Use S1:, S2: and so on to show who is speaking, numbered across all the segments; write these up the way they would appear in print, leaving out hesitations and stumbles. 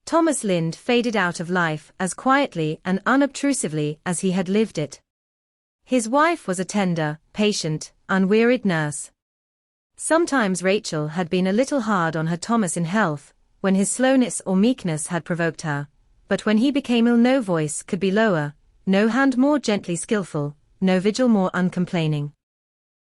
S1: Thomas Lind faded out of life as quietly and unobtrusively as he had lived it. His wife was a tender, patient, unwearied nurse. Sometimes Rachel had been a little hard on her Thomas in health, when his slowness or meekness had provoked her, but when he became ill no voice could be lower, no hand more gently skillful, no vigil more uncomplaining.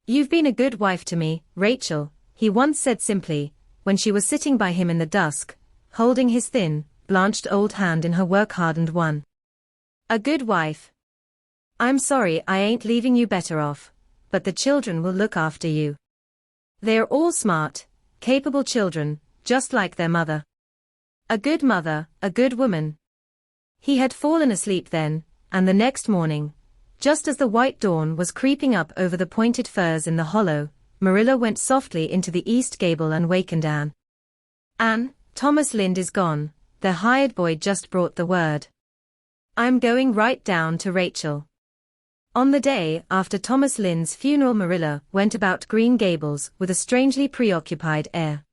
S1: "You've been a good wife to me, Rachel," he once said simply, when she was sitting by him in the dusk, holding his thin, blanched old hand in her work-hardened one. "A good wife. I'm sorry I ain't leaving you better off, but the children will look after you. They're all smart, capable children, just like their mother. A good mother, a good woman." He had fallen asleep then, and the next morning, just as the white dawn was creeping up over the pointed firs in the hollow, Marilla went softly into the east gable and wakened Anne. "Anne, Thomas Lind is gone, the hired boy just brought the word. I'm going right down to Rachel." On the day after Thomas Lind's funeral, Marilla went about Green Gables with a strangely preoccupied air.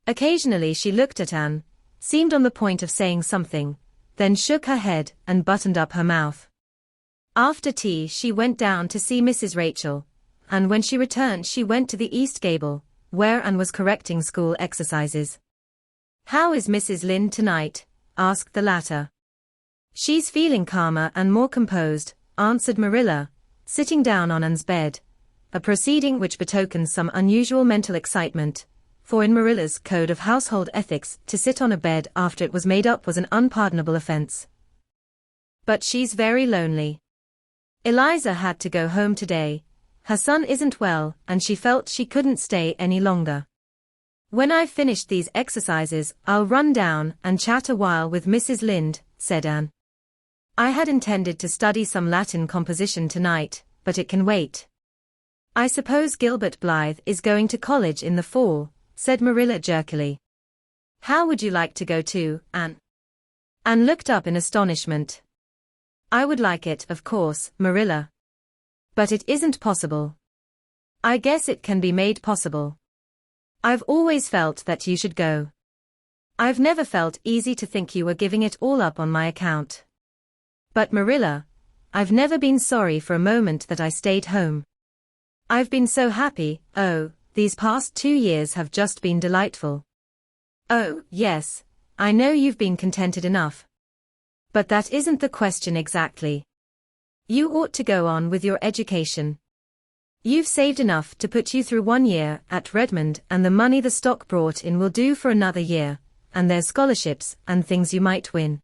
S1: Occasionally she looked at Anne, seemed on the point of saying something, then shook her head and buttoned up her mouth. After tea she went down to see Mrs. Rachel, and when she returned she went to the east gable, where Anne was correcting school exercises. "How is Mrs. Lind tonight?" asked the latter. "She's feeling calmer and more composed," answered Marilla, sitting down on Anne's bed, a proceeding which betokened some unusual mental excitement, for in Marilla's code of household ethics to sit on a bed after it was made up was an unpardonable offense. "But she's very lonely. Eliza had to go home today. Her son isn't well and she felt she couldn't stay any longer. When I've finished these exercises I'll run down and chat a while with Mrs. Lind," said Anne. "I had intended to study some Latin composition tonight, but it can wait." "I suppose Gilbert Blythe is going to college in the fall," said Marilla jerkily. "How would you like to go too, Anne?" Anne looked up in astonishment. "I would like it, of course, Marilla. But it isn't possible." "I guess it can be made possible. I've always felt that you should go. I've never felt easy to think you were giving it all up on my account. But Marilla, I've never been sorry for a moment that I stayed home. I've been so happy. Oh, these past 2 years have just been delightful." "Oh, yes, I know you've been contented enough. But that isn't the question exactly. You ought to go on with your education. You've saved enough to put you through 1 year at Redmond, and the money the stock brought in will do for another year, and there's scholarships and things you might win."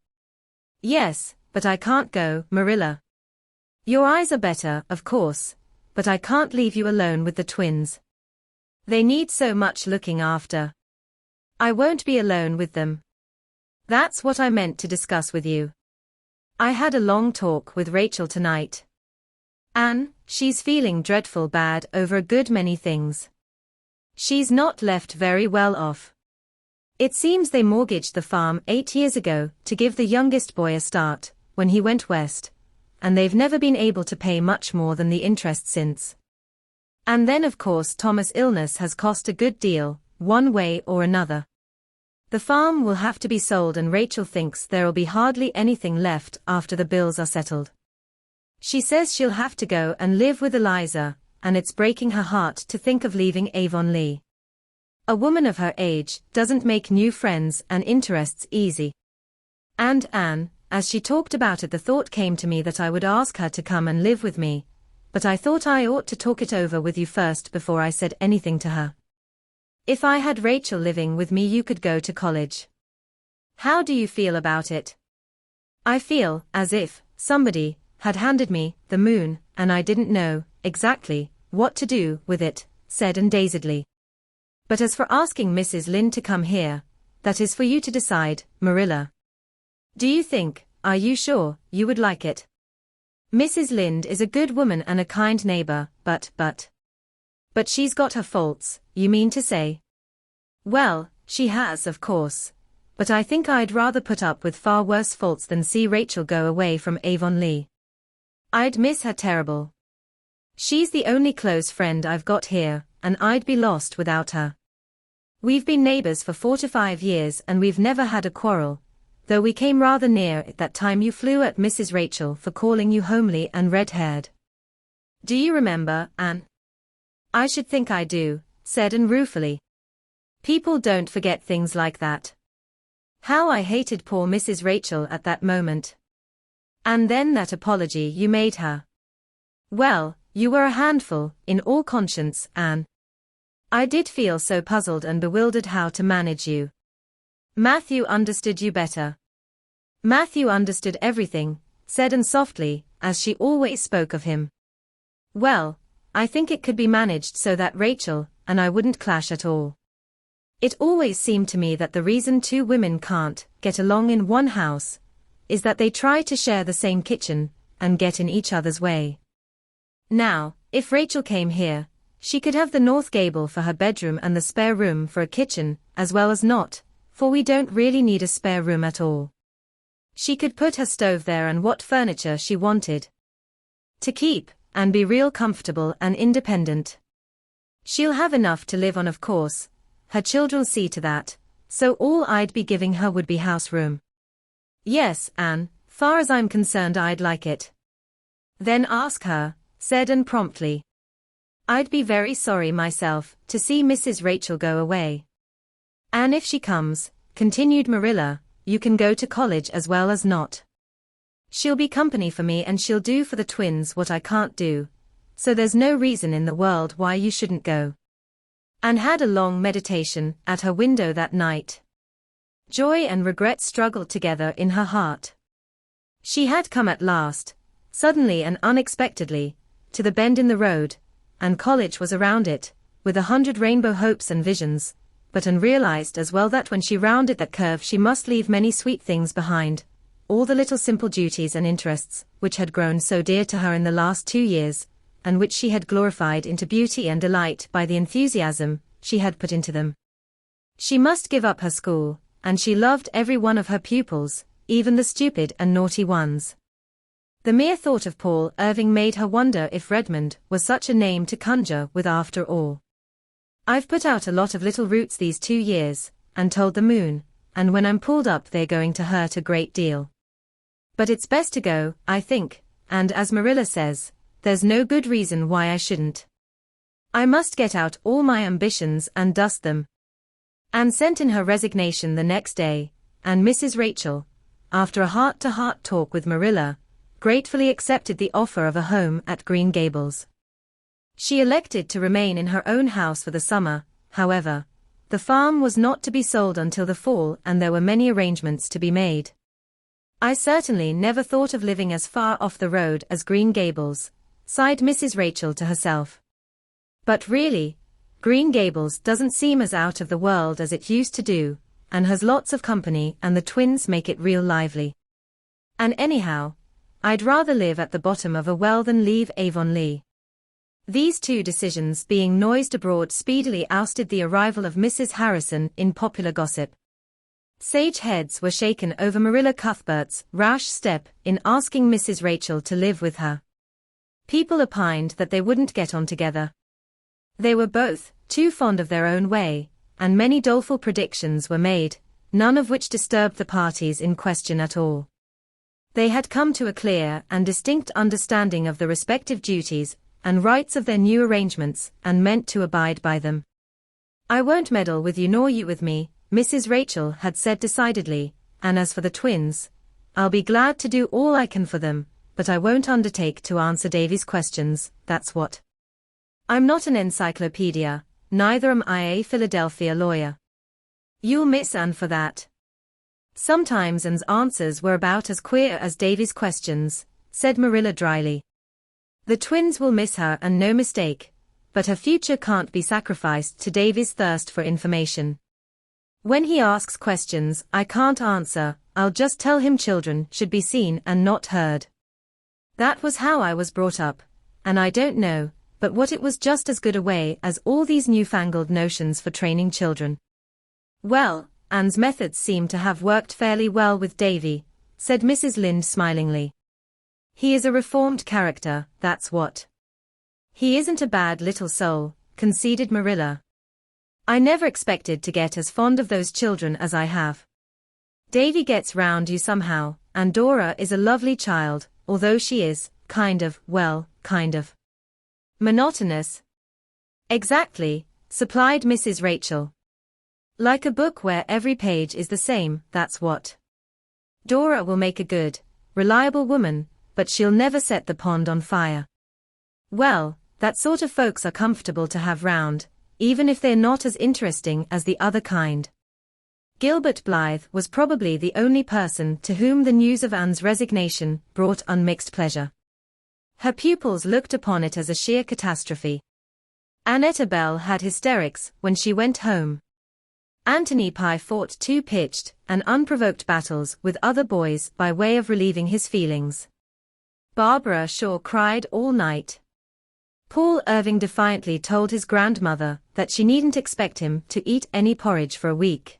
S1: "Yes, but I can't go, Marilla. Your eyes are better, of course, but I can't leave you alone with the twins. They need so much looking after." "I won't be alone with them. That's what I meant to discuss with you. I had a long talk with Rachel tonight. Anne, she's feeling dreadful bad over a good many things. She's not left very well off. It seems they mortgaged the farm 8 years ago to give the youngest boy a start, when he went west, and they've never been able to pay much more than the interest since. And then of course Thomas' illness has cost a good deal, one way or another. The farm will have to be sold and Rachel thinks there'll be hardly anything left after the bills are settled. She says she'll have to go and live with Eliza, and it's breaking her heart to think of leaving Avonlea. A woman of her age doesn't make new friends and interests easy. And Anne, as she talked about it, the thought came to me that I would ask her to come and live with me, but I thought I ought to talk it over with you first before I said anything to her. If I had Rachel living with me you could go to college. How do you feel about it?" "I feel as if somebody had handed me the moon, and I didn't know exactly what to do with it," said Anne dazedly. "But as for asking Mrs. Lind to come here, that is for you to decide, Marilla. Do you think, are you sure, you would like it? Mrs. Lind is a good woman and a kind neighbor, but she's got her faults, you mean to say?" "Well, she has, of course. But I think I'd rather put up with far worse faults than see Rachel go away from Avonlea. I'd miss her terrible. She's the only close friend I've got here, and I'd be lost without her. We've been neighbors for 4 to 5 years and we've never had a quarrel, though we came rather near it that time you flew at Mrs. Rachel for calling you homely and red-haired. Do you remember, Anne? I should think I do, said Anne ruefully. People don't forget things like that. How I hated poor Mrs. Rachel at that moment. And then that apology you made her. Well, you were a handful, in all conscience, Anne. I did feel so puzzled and bewildered how to manage you. Matthew understood you better. Matthew understood everything, said Anne softly, as she always spoke of him. Well, I think it could be managed so that Rachel and I wouldn't clash at all. It always seemed to me that the reason two women can't get along in one house is that they try to share the same kitchen and get in each other's way. Now, if Rachel came here, she could have the north gable for her bedroom and the spare room for a kitchen, as well as not, for we don't really need a spare room at all. She could put her stove there and what furniture she wanted to keep, and be real comfortable and independent. She'll have enough to live on, of course. Her children'll see to that, so all I'd be giving her would be house room. Yes, Anne, far as I'm concerned I'd like it. Then ask her, said Anne promptly. I'd be very sorry myself to see Mrs. Rachel go away. And if she comes, continued Marilla, you can go to college as well as not. She'll be company for me and she'll do for the twins what I can't do, so there's no reason in the world why you shouldn't go. Anne had a long meditation at her window that night. Joy and regret struggled together in her heart. She had come at last, suddenly and unexpectedly, to the bend in the road, and college was around it, with 100 rainbow hopes and visions, but Anne realized as well that when she rounded that curve she must leave many sweet things behind, all the little simple duties and interests which had grown so dear to her in the last 2 years, and which she had glorified into beauty and delight by the enthusiasm she had put into them. She must give up her school, and she loved every one of her pupils, even the stupid and naughty ones. The mere thought of Paul Irving made her wonder if Redmond was such a name to conjure with after all. I've put out a lot of little roots these 2 years, and told the moon, and when I'm pulled up they're going to hurt a great deal. But it's best to go, I think, and as Marilla says, there's no good reason why I shouldn't. I must get out all my ambitions and dust them. Anne sent in her resignation the next day, and Mrs. Rachel, after a heart-to-heart talk with Marilla, gratefully accepted the offer of a home at Green Gables. She elected to remain in her own house for the summer, however. The farm was not to be sold until the fall and there were many arrangements to be made. I certainly never thought of living as far off the road as Green Gables, sighed Mrs. Rachel to herself. But really, Green Gables doesn't seem as out of the world as it used to do, and has lots of company and the twins make it real lively. And anyhow, I'd rather live at the bottom of a well than leave Avonlea. These two decisions being noised abroad speedily ousted the arrival of Mrs. Harrison in popular gossip. Sage heads were shaken over Marilla Cuthbert's rash step in asking Mrs. Rachel to live with her. People opined that they wouldn't get on together. They were both too fond of their own way, and many doleful predictions were made, none of which disturbed the parties in question at all. They had come to a clear and distinct understanding of the respective duties and rights of their new arrangements, and meant to abide by them. I won't meddle with you nor you with me, Mrs. Rachel had said decidedly, and as for the twins, I'll be glad to do all I can for them, but I won't undertake to answer Davy's questions, that's what. I'm not an encyclopedia, neither am I a Philadelphia lawyer. You'll miss Anne for that. Sometimes Anne's answers were about as queer as Davy's questions, said Marilla dryly. The twins will miss her and no mistake, but her future can't be sacrificed to Davy's thirst for information. When he asks questions I can't answer, I'll just tell him children should be seen and not heard. That was how I was brought up, and I don't know, but what it was just as good a way as all these newfangled notions for training children. Well, Anne's methods seem to have worked fairly well with Davy, said Mrs. Lynde smilingly. He is a reformed character, that's what. He isn't a bad little soul, conceded Marilla. I never expected to get as fond of those children as I have. Davy gets round you somehow, and Dora is a lovely child, although she is, kind of monotonous. Exactly, supplied Mrs. Rachel. Like a book where every page is the same, that's what. Dora will make a good, reliable woman, but she'll never set the pond on fire. Well, that sort of folks are comfortable to have round, even if they're not as interesting as the other kind. Gilbert Blythe was probably the only person to whom the news of Anne's resignation brought unmixed pleasure. Her pupils looked upon it as a sheer catastrophe. Annetta Bell had hysterics when she went home. Anthony Pye fought two pitched and unprovoked battles with other boys by way of relieving his feelings. Barbara Shaw cried all night. Paul Irving defiantly told his grandmother that she needn't expect him to eat any porridge for a week.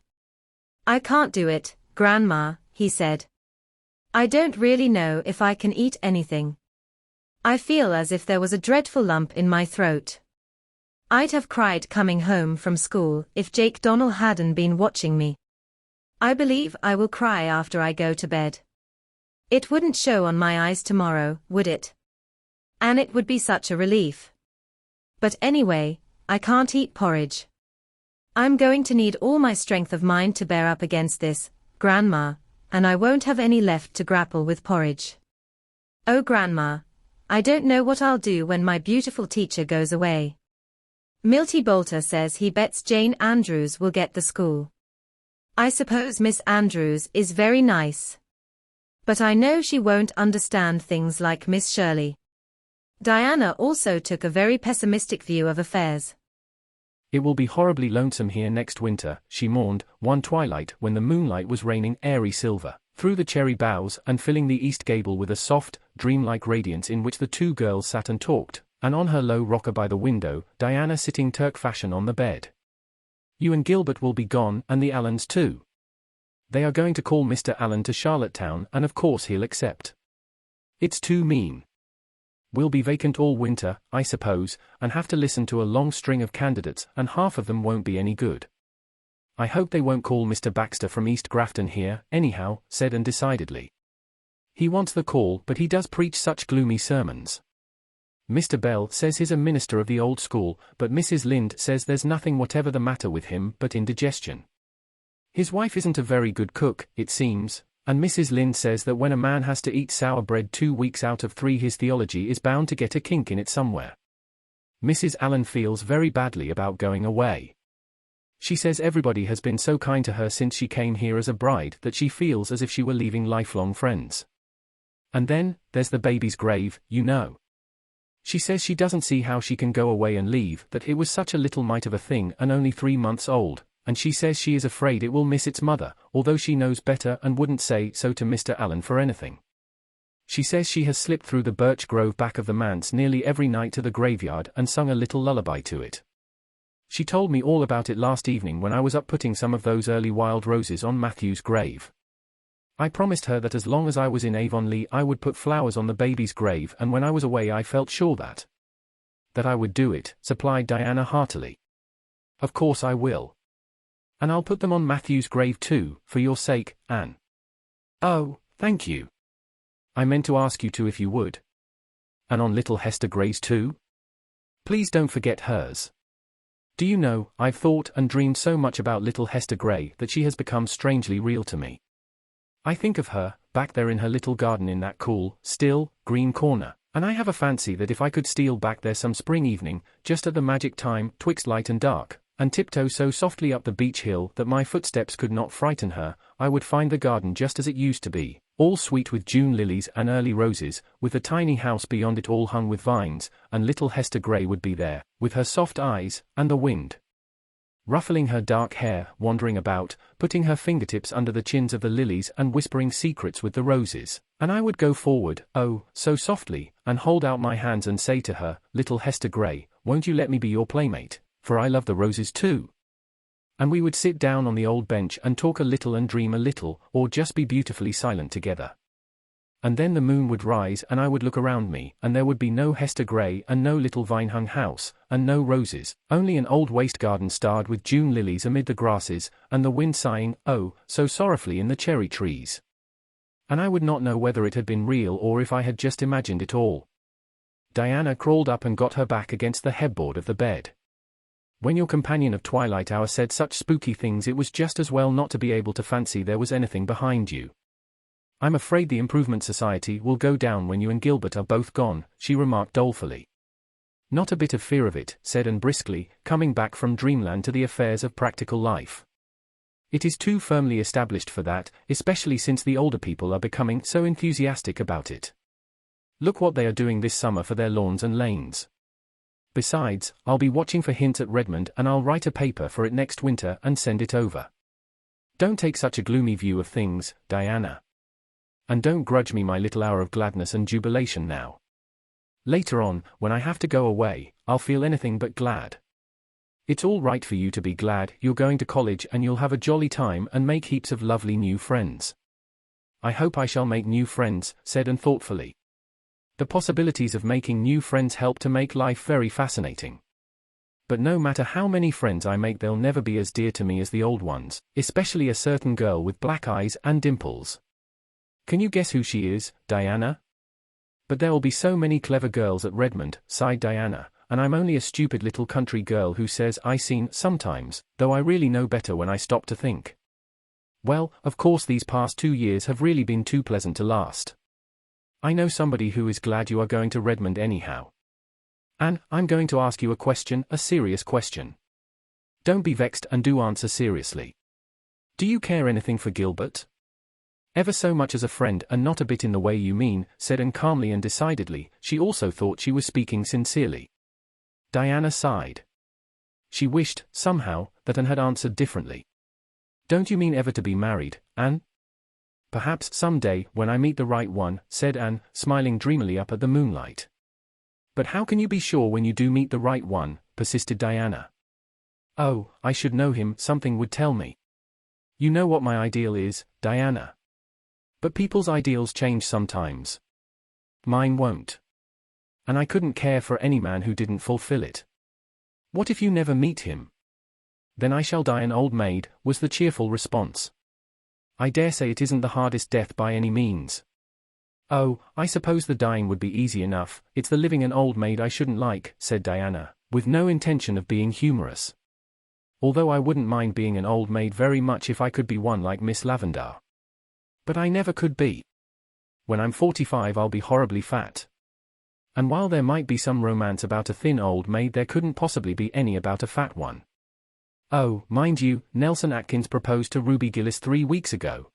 S1: "I can't do it, Grandma," he said. "I don't really know if I can eat anything. I feel as if there was a dreadful lump in my throat. I'd have cried coming home from school if Jake Donnell hadn't been watching me. I believe I will cry after I go to bed. It wouldn't show on my eyes tomorrow, would it? And it would be such a relief. But anyway, I can't eat porridge. I'm going to need all my strength of mind to bear up against this, Grandma, and I won't have any left to grapple with porridge. Oh Grandma, I don't know what I'll do when my beautiful teacher goes away. Milty Bolter says he bets Jane Andrews will get the school. I suppose Miss Andrews is very nice. But I know she won't understand things like Miss Shirley." Diana also took a very pessimistic view of affairs.
S2: "It will be horribly lonesome here next winter," she mourned, one twilight when the moonlight was raining airy silver through the cherry boughs and filling the east gable with a soft, dreamlike radiance in which the two girls sat and talked, and on her low rocker by the window, Diana sitting Turk fashion on the bed. "You and Gilbert will be gone, and the Allens too. They are going to call Mr. Allen to Charlottetown, and of course he'll accept. It's too mean. We'll be vacant all winter, I suppose, and have to listen to a long string of candidates, and half of them won't be any good. I hope they won't call Mr. Baxter from East Grafton here, anyhow," said Anne decidedly. "He wants the call, but he does preach such gloomy sermons. Mr. Bell says he's a minister of the old school, but Mrs. Lynde says there's nothing whatever the matter with him but indigestion. His wife isn't a very good cook, it seems, and Mrs. Lynde says that when a man has to eat sour bread 2 weeks out of 3 his theology is bound to get a kink in it somewhere. Mrs. Allen feels very badly about going away. She says everybody has been so kind to her since she came here as a bride that she feels as if she were leaving lifelong friends. And then, there's the baby's grave, you know. She says she doesn't see how she can go away and leave, that it was such a little mite of a thing and only 3 months old, and she says she is afraid it will miss its mother, although she knows better and wouldn't say so to Mr. Allen for anything. She says she has slipped through the birch grove back of the manse nearly every night to the graveyard and sung a little lullaby to it. She told me all about it last evening when I was up putting some of those early wild roses on Matthew's grave. I promised her that as long as I was in Avonlea I would put flowers on the baby's grave, and when I was away I felt sure that I would do it," supplied Diana heartily. "Of course I will. And I'll put them on Matthew's grave too, for your sake, Anne." "Oh, thank you. I meant to ask you to if you would. And on little Hester Gray's too? Please don't forget hers. Do you know, I've thought and dreamed so much about little Hester Gray that she has become strangely real to me. I think of her, back there in her little garden in that cool, still, green corner, and I have a fancy that if I could steal back there some spring evening, just at the magic time, twixt light and dark, and tiptoe so softly up the beech hill that my footsteps could not frighten her, I would find the garden just as it used to be, all sweet with June lilies and early roses, with the tiny house beyond it all hung with vines, and little Hester Gray would be there, with her soft eyes, and the wind ruffling her dark hair, wandering about, putting her fingertips under the chins of the lilies and whispering secrets with the roses, and I would go forward, oh, so softly, and hold out my hands and say to her, 'Little Hester Gray, won't you let me be your playmate, for I love the roses too?' And we would sit down on the old bench and talk a little and dream a little, or just be beautifully silent together. And then the moon would rise and I would look around me, and there would be no Hester Gray and no little vine-hung house, and no roses, only an old waste garden starred with June lilies amid the grasses, and the wind sighing, oh, so sorrowfully in the cherry trees. And I would not know whether it had been real or if I had just imagined it all. Diana crawled up and got her back against the headboard of the bed. When your companion of twilight hour said such spooky things, it was just as well not to be able to fancy there was anything behind you. I'm afraid the Improvement Society will go down when you and Gilbert are both gone, she remarked dolefully. Not a bit of fear of it, said Anne briskly, coming back from dreamland to the affairs of practical life. It is too firmly established for that, especially since the older people are becoming so enthusiastic about it. Look what they are doing this summer for their lawns and lanes. Besides, I'll be watching for hints at Redmond and I'll write a paper for it next winter and send it over. Don't take such a gloomy view of things, Diana. And don't grudge me my little hour of gladness and jubilation now. Later on, when I have to go away, I'll feel anything but glad. It's all right for you to be glad, you're going to college and you'll have a jolly time and make heaps of lovely new friends. I hope I shall make new friends, said Anne thoughtfully. The possibilities of making new friends help to make life very fascinating. But no matter how many friends I make, they'll never be as dear to me as the old ones, especially a certain girl with black eyes and dimples. Can you guess who she is, Diana? But there will be so many clever girls at Redmond, sighed Diana, and I'm only a stupid little country girl who says I seen sometimes, though I really know better when I stop to think. Well, of course these past 2 years have really been too pleasant to last. I know somebody who is glad you are going to Redmond anyhow. Anne, I'm going to ask you a question, a serious question. Don't be vexed and do answer seriously. Do you care anything for Gilbert? Ever so much as a friend and not a bit in the way you mean, said Anne calmly and decidedly. She also thought she was speaking sincerely. Diana sighed. She wished, somehow, that Anne had answered differently. Don't you mean ever to be married, Anne? Perhaps some day, when I meet the right one, said Anne, smiling dreamily up at the moonlight. But how can you be sure when you do meet the right one, persisted Diana. Oh, I should know him, something would tell me. You know what my ideal is, Diana. But people's ideals change sometimes. Mine won't. And I couldn't care for any man who didn't fulfill it. What if you never meet him? Then I shall die an old maid, was the cheerful response. I dare say it isn't the hardest death by any means. Oh, I suppose the dying would be easy enough, it's the living an old maid I shouldn't like, said Diana, with no intention of being humorous. Although I wouldn't mind being an old maid very much if I could be one like Miss Lavendar. But I never could be. When I'm 45 I'll be horribly fat. And while there might be some romance about a thin old maid, there couldn't possibly be any about a fat one. Oh, mind you, Nelson Atkins proposed to Ruby Gillis 3 weeks ago.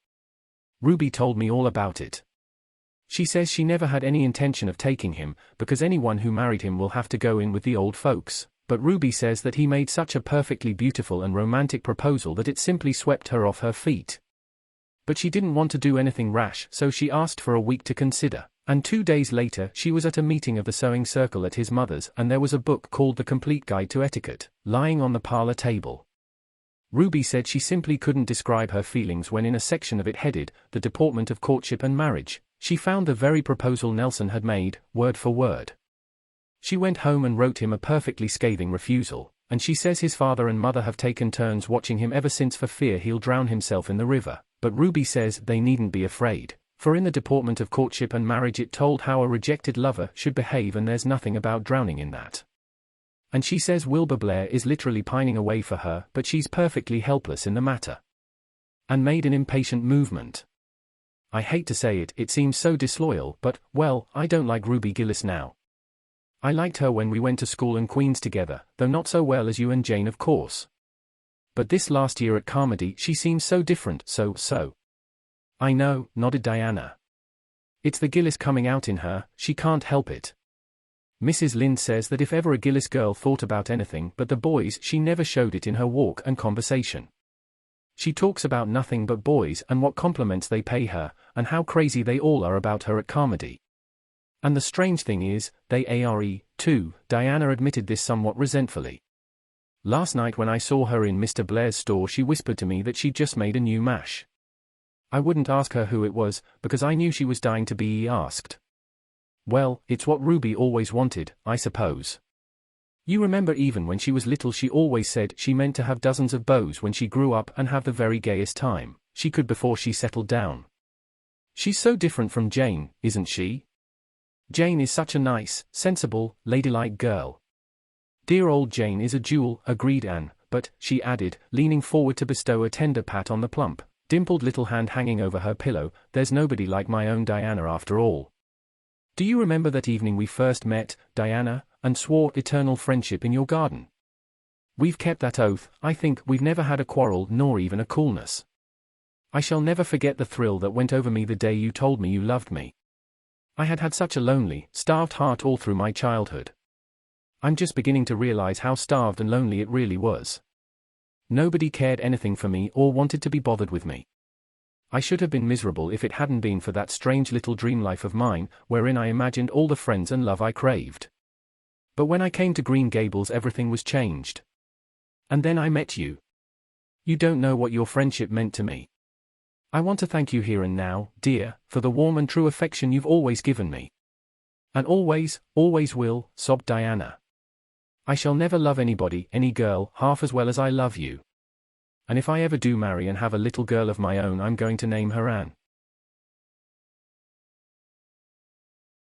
S2: Ruby told me all about it. She says she never had any intention of taking him, because anyone who married him will have to go in with the old folks, but Ruby says that he made such a perfectly beautiful and romantic proposal that it simply swept her off her feet. But she didn't want to do anything rash, so she asked for a week to consider, and 2 days later she was at a meeting of the sewing circle at his mother's, and there was a book called The Complete Guide to Etiquette, lying on the parlor table. Ruby said she simply couldn't describe her feelings when in a section of it headed, The Deportment of Courtship and Marriage, she found the very proposal Nelson had made, word for word. She went home and wrote him a perfectly scathing refusal, and she says his father and mother have taken turns watching him ever since for fear he'll drown himself in the river. But Ruby says they needn't be afraid, for in the Deportment of Courtship and Marriage it told how a rejected lover should behave, and there's nothing about drowning in that. And she says Wilbur Blair is literally pining away for her, but she's perfectly helpless in the matter. And made an impatient movement. I hate to say it, it seems so disloyal, but, well, I don't like Ruby Gillis now. I liked her when we went to school in Queens together, though not so well as you and Jane, of course. But this last year at Carmody she seems so different, so. I know, nodded Diana. It's the Gillis coming out in her, she can't help it. Mrs. Lynde says that if ever a Gillis girl thought about anything but the boys, she never showed it in her walk and conversation. She talks about nothing but boys and what compliments they pay her, and how crazy they all are about her at Carmody. And the strange thing is, they are, too, Diana admitted this somewhat resentfully. Last night when I saw her in Mr. Blair's store she whispered to me that she'd just made a new mash. I wouldn't ask her who it was, because I knew she was dying to be asked. Well, it's what Ruby always wanted, I suppose. You remember even when she was little she always said she meant to have dozens of beaux when she grew up and have the very gayest time she could before she settled down. She's so different from Jane, isn't she? Jane is such a nice, sensible, ladylike girl. Dear old Jane is a jewel, agreed Anne, but, she added, leaning forward to bestow a tender pat on the plump, dimpled little hand hanging over her pillow, there's nobody like my own Diana after all. Do you remember that evening we first met, Diana, and swore eternal friendship in your garden? We've kept that oath. I think we've never had a quarrel nor even a coolness. I shall never forget the thrill that went over me the day you told me you loved me. I had had such a lonely, starved heart all through my childhood. I'm just beginning to realize how starved and lonely it really was. Nobody cared anything for me or wanted to be bothered with me. I should have been miserable if it hadn't been for that strange little dream life of mine, wherein I imagined all the friends and love I craved. But when I came to Green Gables everything was changed. And then I met you. You don't know what your friendship meant to me. I want to thank you here and now, dear, for the warm and true affection you've always given me. And always, always will, sobbed Diana. I shall never love anybody, any girl, half as well as I love you. And if I ever do marry and have a little girl of my own I'm going to name her Anne.